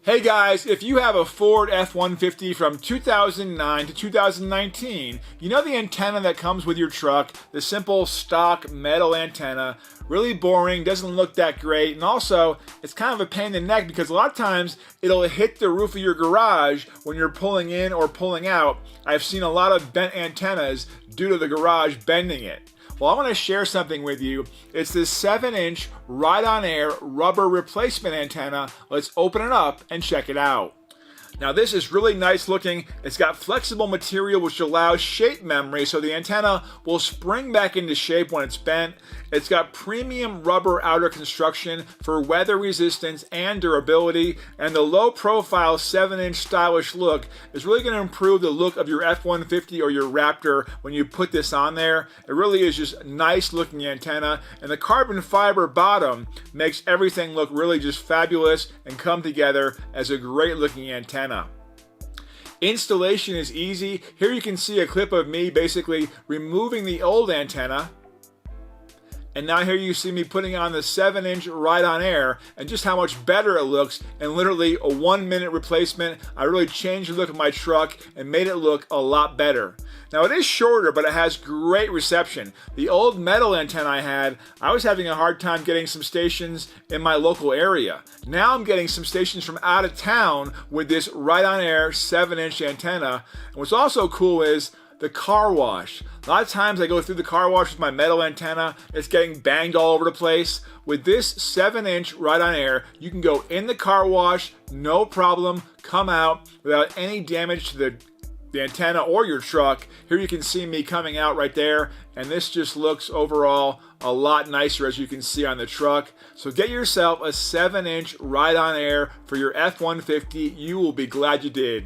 Hey guys, if you have a Ford F-150 from 2009 to 2019, you know the antenna that comes with your truck, the simple stock metal antenna, really boring, doesn't look that great, and also it's kind of a pain in the neck because a lot of times it'll hit the roof of your garage when you're pulling in or pulling out. I've seen a lot of bent antennas due to the garage bending it. Well, I want to share something with you. It's this 7-inch Rydonair rubber replacement antenna. Let's open it up and check it out. Now this is really nice looking. It's got flexible material which allows shape memory so the antenna will spring back into shape when it's bent. It's got premium rubber outer construction for weather resistance and durability, and the low profile 7-inch stylish look is really going to improve the look of your F-150 or your Raptor when you put this on there. It really is just a nice looking antenna, and the carbon fiber bottom makes everything look really just fabulous and come together as a great looking antenna. Installation is easy. Here you can see a clip of me basically removing the old antenna. And now here you see me putting on the 7-inch Rydonair and just how much better it looks. And literally a 1-minute replacement. I really changed the look of my truck and made it look a lot better. Now it is shorter, but it has great reception. The old metal antenna I had, I was having a hard time getting some stations in my local area. Now I'm getting some stations from out of town with this Rydonair 7-inch antenna. And what's also cool is the car wash. A lot of times I go through the car wash with my metal antenna, it's getting banged all over the place. With this 7-inch Rydonair, you can go in the car wash, no problem, come out without any damage to the antenna or your truck. Here you can see me coming out right there, and this just looks overall a lot nicer as you can see on the truck. So get yourself a 7-inch Rydonair for your F-150. You will be glad you did.